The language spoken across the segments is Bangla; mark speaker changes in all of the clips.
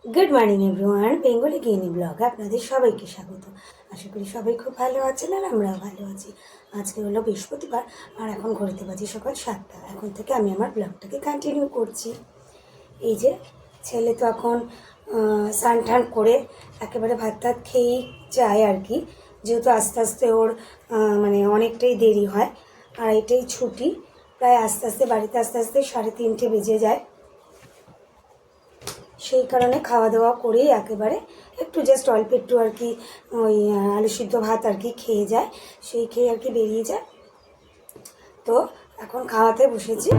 Speaker 1: গুড মর্নিং এভরিওয়ান, বেঙ্গলি গিনি ব্লগে আপনাদের সবাইকে স্বাগত। আশা করি সবাই খুব ভালো আছেন আর আমরাও ভালো আছি। আজকে হলো বৃহস্পতিবার আর এখন ঘড়িতে বাজে সকাল 7টা। এখন থেকে আমি আমার ব্লগটাকে কন্টিনিউ করছি। এই যে ছেলে তো এখন স্নান টান করে একেবারে ভাত টাত খেয়েই যায় আর কি, যেহেতু আস্তে আস্তে ওর মানে অনেকটাই দেরি হয় আর এটাই ছুটি। প্রায় আস্তে আস্তে বাড়িতে আসতে আসতে 3:30 বেজে যায়। সেই কারণে খাওয়া দাওয়া করেই একেবারে একটু জাস্ট অল্প একটু আর কি ওই আলু সিদ্ধ ভাত আর কি খেয়ে যায়, সেই খেয়ে আর কি বেরিয়ে যায়। তো এখন খাওয়াতে বসেছি।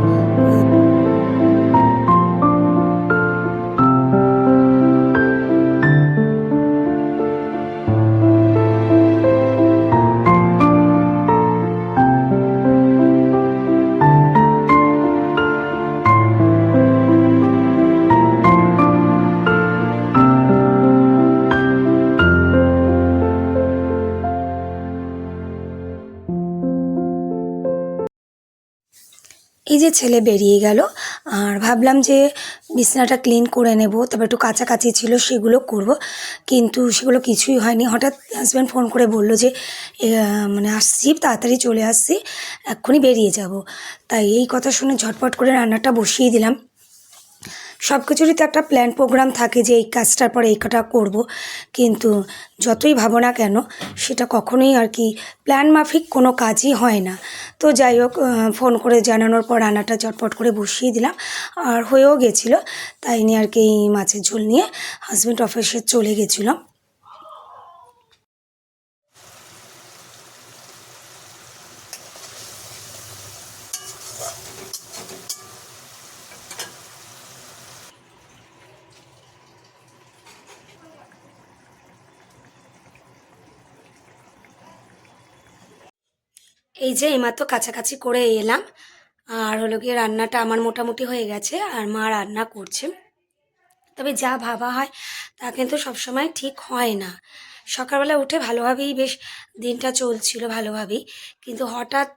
Speaker 1: এই যে ছেলে বেরিয়ে গেল আর ভাবলাম যে বিছানাটা ক্লিন করে নেব, তবে একটু কাছাকাছি ছিল সেগুলো করব, কিন্তু সেগুলো কিছুই হয়নি। হঠাৎ হাজব্যান্ড ফোন করে বলল যে মানে আসছি, তাড়াতাড়ি চলে আসছি, এক্ষুনি বেরিয়ে যাব। তাই এই কথা শুনে ঝটপট করে রান্নাটা বসিয়ে দিলাম। সব কিছুরই তো একটা প্ল্যান প্রোগ্রাম থাকে যে এই কাজটার পরে এই কাজটা করবো, কিন্তু যতই ভাবো না কেন সেটা কখনোই আর কি প্ল্যান মাফিক কোনো কাজই হয় না। তো যাই হোক, ফোন করে জানানোর পর রান্নাটা চটপট করে বসিয়ে দিলাম আর হয়েও গেছিলো। তাই নিয়ে আর কি মাছের ঝোল নিয়ে হাজব্যান্ড অফিসে চলে গেছিলাম। এই যে এইমাত্র কাছাকাছি করে এলাম আর হলো গিয়ে রান্নাটা আমার মোটামুটি হয়ে গেছে আর মা রান্না করছে। তবে যা ভাবা হয় তা কিন্তু সবসময় ঠিক হয় না। সকালবেলা উঠে ভালোভাবেই বেশ দিনটা চলছিল ভালোভাবেই, কিন্তু হঠাৎ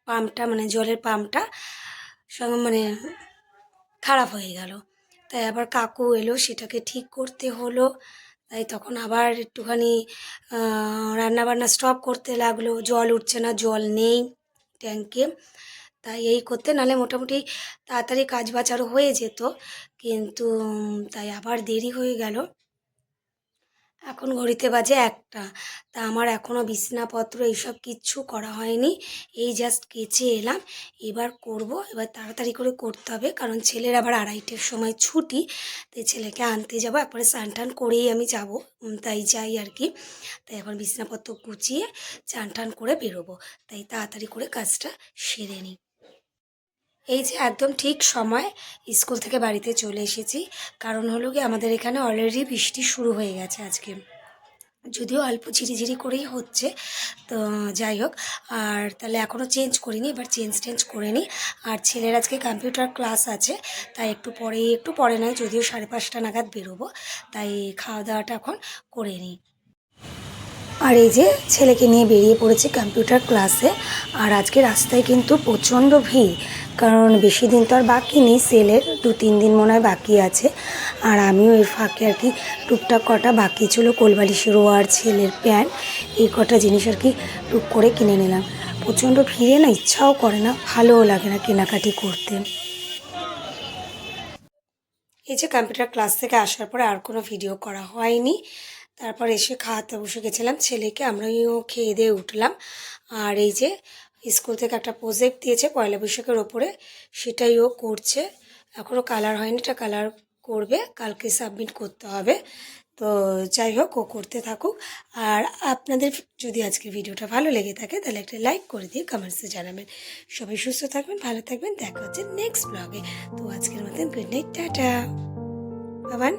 Speaker 1: পাম্পটা মানে জলের পাম্পটা মানে খারাপ হয়ে গেল। তাই আবার কাকু এলো, সেটাকে ঠিক করতে হলো। তাই তখন আবার একটুখানি রান্নাবান্না স্টপ করতে লাগলো, জল উঠছে না, জল নেই ট্যাঙ্কে। তাই এই করতে নাহলে মোটামুটি তাড়াতাড়ি কাজ বাজ আরও হয়ে যেত, কিন্তু তাই আবার দেরি হয়ে গেল। এখন ঘড়িতে বাজে 1টা। তা আমার এখনও বিছানাপত্র এইসব কিচ্ছু করা হয়নি, এই জাস্ট কেচে এলাম। এবার করব, এবার তাড়াতাড়ি করে করতে হবে, কারণ ছেলের আবার 2:30-এর সময় ছুটি। তাই ছেলেকে আনতে যাব, একবারে স্নান টান করেই আমি যাব, তাই যাই আর কি। তাই এখন বিছানাপত্র গুছিয়ে চান টান করে বেরোবো, তাই তাড়াতাড়ি করে কাজটা সেরে নিই। এই যে একদম ঠিক সময় স্কুল থেকে বাড়িতে চলে এসেছি, কারণ হলো কি আমাদের এখানে অলরেডি বৃষ্টি শুরু হয়ে গেছে আজকে, যদিও অল্প ঝিরিঝিরি করেই হচ্ছে। তো যাই হোক, আর তাহলে এখনও চেঞ্জ করিনি, এবার চেঞ্জ করে নিই। আর ছেলের আজকে কম্পিউটার ক্লাস আছে, তাই একটু পরে নয়, যদিও 5:30 নাগাদ বেরোবো, তাই খাওয়া দাওয়াটা এখন করে নিই। আর এই যে ছেলেকে নিয়ে বেরিয়ে পড়েছি কম্পিউটার ক্লাসে। আর আজকে রাস্তায় কিন্তু প্রচণ্ড ভিড়, কারণ বেশি দিন তো আর বাকি নেই, সেলের 2-3 দিন মনে হয় বাকি আছে। আর আমিও এর ফাঁকে আর কি টুকটাক কটা বাকি ছিল, কোলবালিশের আর ছেলের প্যান্ট, এই কটা জিনিস আর কি টুক করে কিনে নিলাম। প্রচণ্ড ভিড়ে না ইচ্ছাও করে না, ভালোও লাগে না কেনাকাটি করতে। এই যে কম্পিউটার ক্লাস থেকে আসার পরে আর কোনো ভিডিও করা হয়নি। তারপর এসে খাওয়াতে বসে গেছিলাম ছেলেকে, আমরাও খেয়ে দিয়ে উঠলাম। আর এই যে স্কুল থেকে একটা প্রজেক্ট দিয়েছে পয়লা বৈশাখের ওপরে, সেটাই ও করছে। এখনও কালার হয়নি, এটা কালার করবে, কালকে সাবমিট করতে হবে। তো যাই হোক, ও করতে থাকুক। আর আপনাদের যদি আজকের ভিডিওটা ভালো লেগে থাকে তাহলে একটা লাইক করে দিয়ে কমেন্টসে জানাবেন। সবাই সুস্থ থাকবেন, ভালো থাকবেন, দেখা হচ্ছে নেক্সট ব্লগে। তো আজকের মতন গুড নাইট, টাটা, বাবান।